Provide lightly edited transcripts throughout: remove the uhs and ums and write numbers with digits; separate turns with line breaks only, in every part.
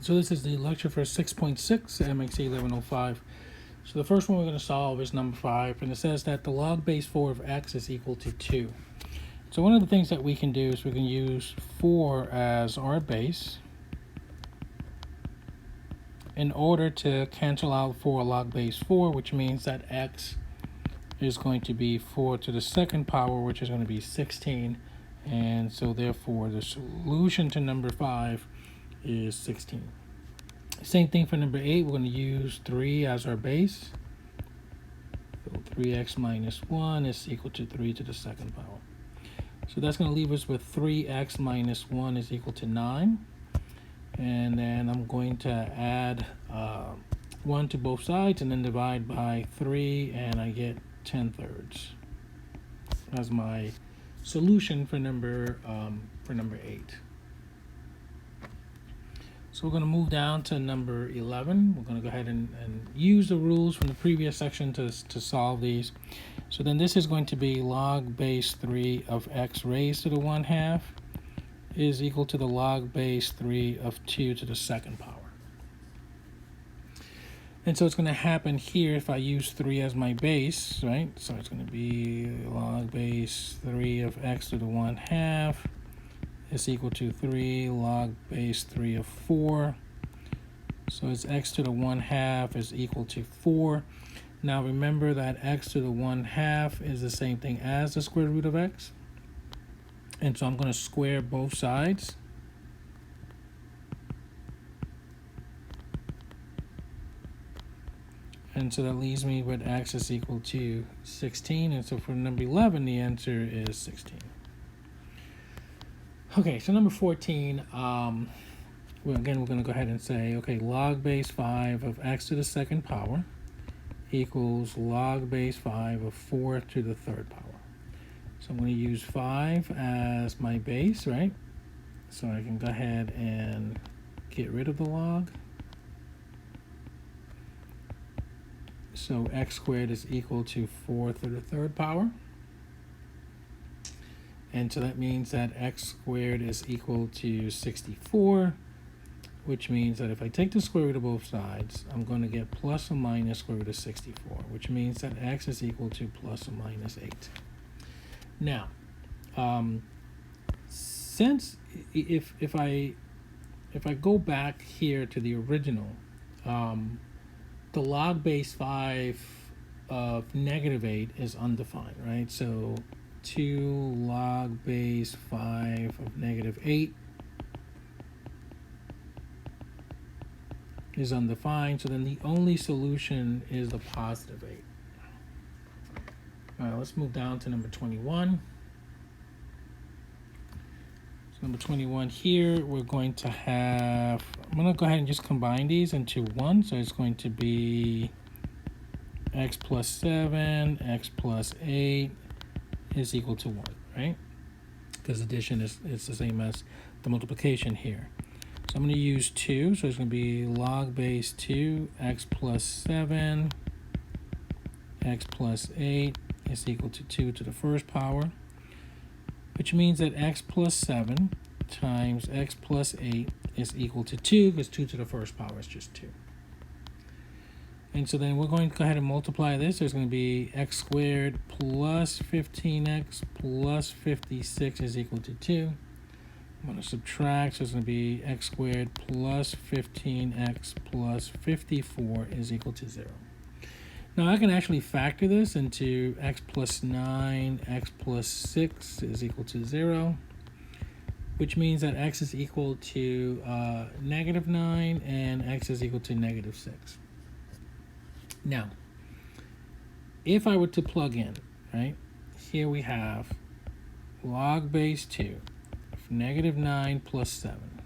So this is the lecture for 6.6 MXC 1105. So the first one we're going to solve is number 5, and it says that the log base 4 of x is equal to 2. So one of the things that we can do is we can use 4 as our base in order to cancel out 4 log base 4, which means that x is going to be 4 to the second power, which is going to be 16. And so therefore the solution to number 5 is 16. Same thing for number 8. We're going to use 3 as our base. So 3x minus 1 is equal to 3 to the second power. So that's going to leave us with 3x minus 1 is equal to 9. And then I'm going to add 1 to both sides and then divide by 3, and I get 10/3 as my solution for number 8. So we're going to move down to number 11. We're going to go ahead and use the rules from the previous section to solve these. So then this is going to be log base 3 of x raised to the 1/2 is equal to the log base 3 of 2 to the second power. And so it's going to happen here if I use 3 as my base, right? So it's going to be log base 3 of x to the 1/2 is equal to 3 log base 3 of 4. So it's x to the 1/2 is equal to 4. Now remember that x to the 1/2 is the same thing as the square root of x. And so I'm going to square both sides. And so that leaves me with x is equal to 16. And so for number 11, the answer is 16. Okay, so number 14, we're going to go ahead and say, okay, log base 5 of x to the second power equals log base 5 of 4 to the third power. So I'm going to use 5 as my base, right? So I can go ahead and get rid of the log. So x squared is equal to 4 to the third power. And so that means that x squared is equal to 64, which means that if I take the square root of both sides, I'm going to get plus or minus square root of 64, which means that x is equal to plus or minus 8. Now, since if I go back here to the original, the log base 5 of negative 8 is undefined, right? So 2 log base 5 of negative 8 is undefined. So then the only solution is the positive 8. All right, let's move down to number 21. So number 21 here, we're going to have, I'm going to go ahead and just combine these into 1. So it's going to be x plus 7, x plus 8 is equal to 1, right? Because addition is the same as the multiplication here. So I'm going to use 2. So it's going to be log base 2, x plus 7, x plus 8 is equal to 2 to the first power, which means that x plus 7 times x plus 8 is equal to 2, because 2 to the first power is just 2. And so then we're going to go ahead and multiply this. There's going to be x squared plus 15x plus 56 is equal to 2. I'm going to subtract, so it's going to be x squared plus 15x plus 54 is equal to 0. Now I can actually factor this into x plus 9, x plus 6 is equal to 0, which means that x is equal to negative 9 and x is equal to negative 6. Now, if I were to plug in, right, here we have log base 2 of negative 9 plus 7.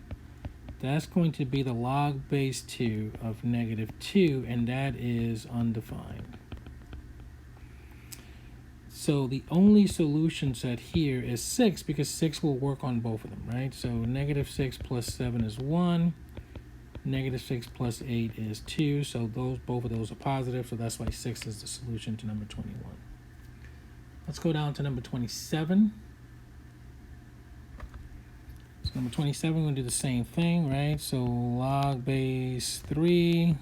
That's going to be the log base 2 of negative 2, and that is undefined. So the only solution set here is 6, because 6 will work on both of them, right? So negative 6 plus 7 is 1. Negative 6 plus 8 is 2. So both of those are positive, so that's why 6 is the solution to number 21. Let's go down to number 27. So Number 27, we're going to do the same thing, right? So log base 3,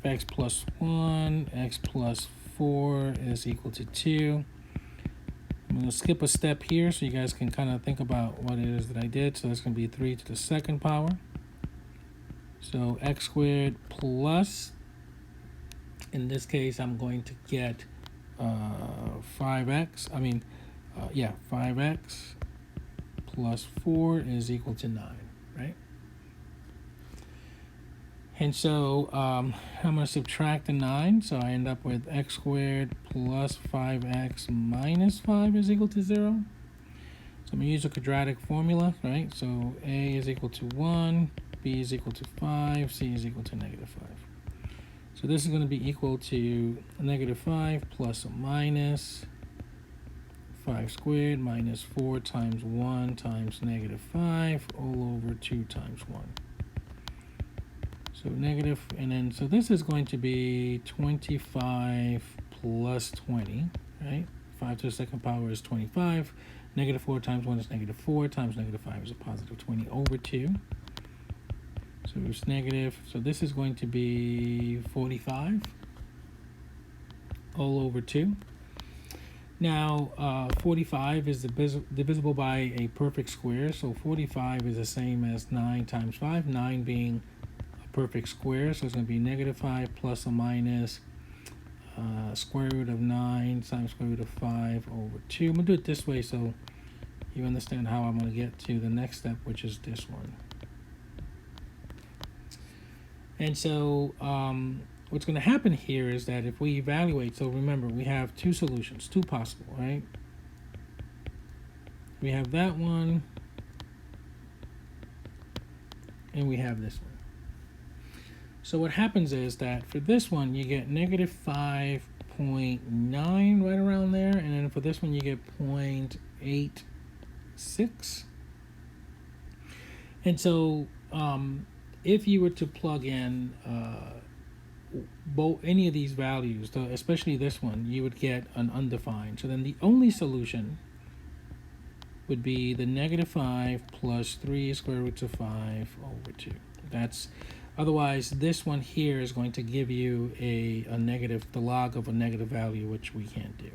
x plus 1, x plus 4 is equal to 2. I'm going to skip a step here so you guys can kind of think about what it is that I did. So that's going to be 3 to the second power. So x squared plus, in this case, I'm going to get 5x. 5x plus 4 is equal to 9, right? And so I'm going to subtract the 9, so I end up with x squared plus 5x minus 5 is equal to 0. So I'm going to use a quadratic formula, right? So a is equal to 1, b is equal to 5, c is equal to negative 5. So this is going to be equal to negative 5 plus or minus 5 squared minus 4 times 1 times negative 5 all over 2 times 1. So negative, and then, so this is going to be 25 plus 20, right? 5 to the second power is 25. Negative 4 times 1 is negative 4 times negative 5 is a positive 20 over 2. So it's negative, so this is going to be 45 all over 2. Now, 45 is divisible by a perfect square, so 45 is the same as 9 times 5, 9 being perfect square, so it's going to be negative 5 plus or minus square root of 9 times square root of 5 over 2. I'm going to do it this way so you understand how I'm going to get to the next step, which is this one. And so what's going to happen here is that if we evaluate, so remember we have two solutions, two possible, right? We have that one and we have this one. So what happens is that for this one, you get negative 5.9 right around there. And then for this one, you get 0.86. And so if you were to plug in any of these values, especially this one, you would get an undefined. So then the only solution would be the negative 5 plus 3 square roots of 5 over 2. Otherwise, this one here is going to give you a negative, the log of a negative value, which we can't do.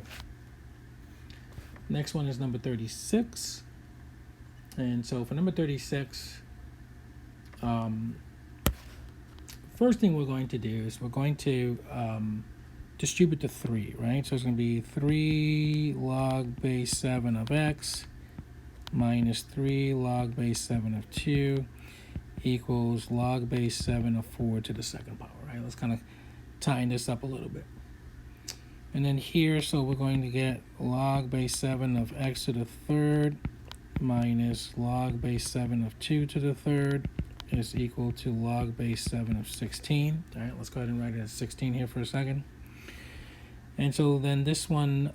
Next one is number 36. And so for number 36, first thing we're going to do is we're going to distribute the 3, right? So it's going to be 3 log base 7 of x minus 3 log base 7 of 2 equals log base 7 of 4 to the second power, right? Let's kind of tighten this up a little bit. And then here, so we're going to get log base 7 of x to the third minus log base 7 of 2 to the third is equal to log base 7 of 16. All right, let's go ahead and write it as 16 here for a second. And so then this one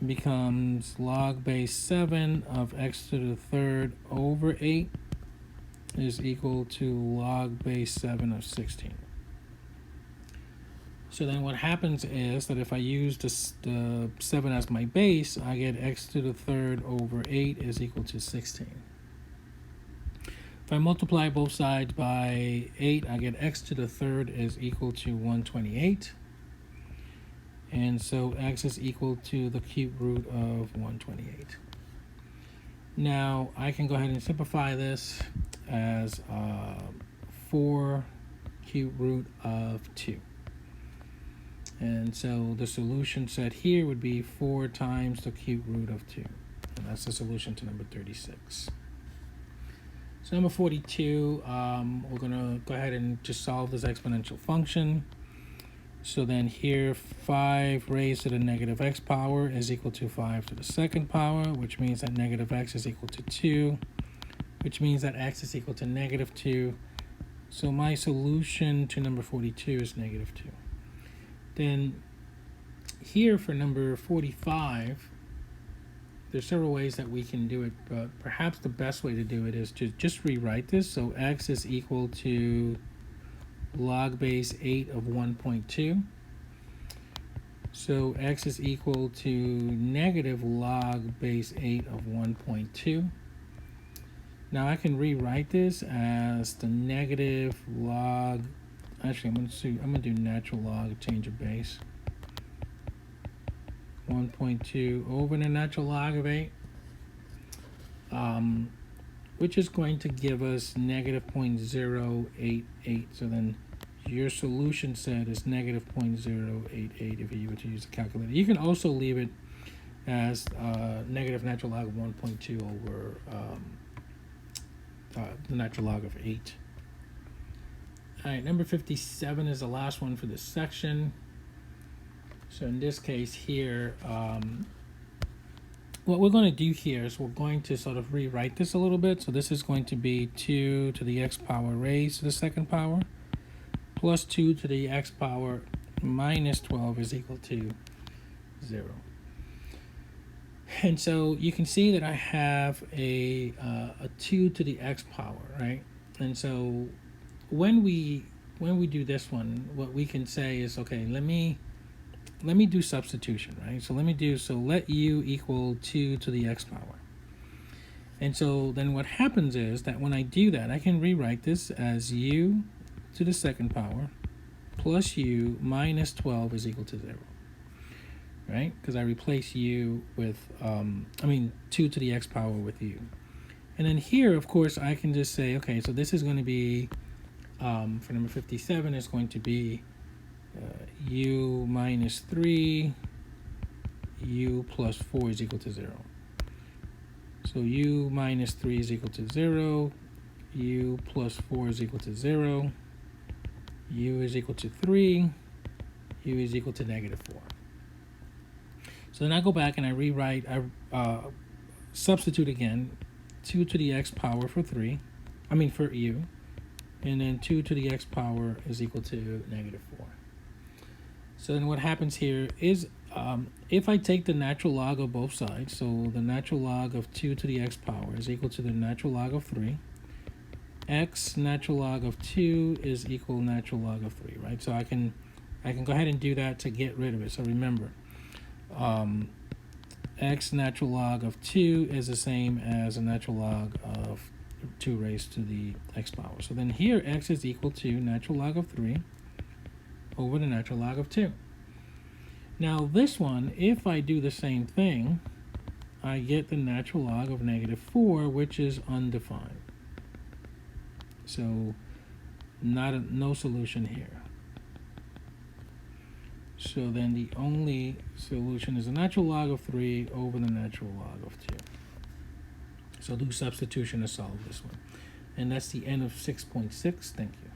becomes log base 7 of x to the third over 8 is equal to log base 7 of 16. So then what happens is that if I use the 7 as my base, I get x to the third over 8 is equal to 16. If I multiply both sides by 8, I get x to the third is equal to 128. And so x is equal to the cube root of 128. Now I can go ahead and simplify this as 4 cube root of 2. And so the solution set here would be 4 times the cube root of 2. And that's the solution to number 36. So number 42, we're going to go ahead and just solve this exponential function. So then here, 5 raised to the negative x power is equal to 5 to the second power, which means that negative x is equal to 2, which means that x is equal to negative 2. So my solution to number 42 is negative 2. Then here for number 45, there's several ways that we can do it, but perhaps the best way to do it is to just rewrite this. So x is equal to log base 8 of 1.2. So x is equal to negative log base 8 of 1.2. Now I can rewrite this as the negative log. Actually, I'm gonna do natural log change of base. 1.2 over the natural log of 8, which is going to give us negative 0.088. So then your solution set is negative 0.088 if you were to use a calculator. You can also leave it as negative natural log of 1.2 over the natural log of 8. All right, number 57 is the last one for this section. So in this case here, what we're going to do here is we're going to sort of rewrite this a little bit. So this is going to be 2 to the x power raised to the second power plus 2 to the x power minus 12 is equal to 0. And so you can see that I have a 2 to the x power, right? And so when we do this one, what we can say is, okay, let me do substitution, right? So let u equal 2 to the x power. And so then what happens is that when I do that, I can rewrite this as u to the second power plus u minus 12 is equal to 0, right? Because I replace u with, 2 to the x power with u. And then here, of course, I can just say, okay, so this is going to be, for number 57, is going to be u minus 3, u plus 4 is equal to 0. So u minus 3 is equal to 0, u plus 4 is equal to 0, u is equal to 3, u is equal to negative 4. So then I go back and I rewrite, I substitute again, 2 to the x power for for u, and then 2 to the x power is equal to negative 4. So then what happens here is, if I take the natural log of both sides, so the natural log of 2 to the x power is equal to the natural log of 3, x natural log of 2 is equal natural log of 3, right? So I can go ahead and do that to get rid of it. So remember, x natural log of 2 is the same as a natural log of 2 raised to the x power. So then here x is equal to natural log of 3 over the natural log of 2. Now this one, if I do the same thing, I get the natural log of negative 4, which is undefined. So no solution here. So then the only solution is the natural log of 3 over the natural log of 2. So do substitution to solve this one. And that's the end of 6.6. Thank you.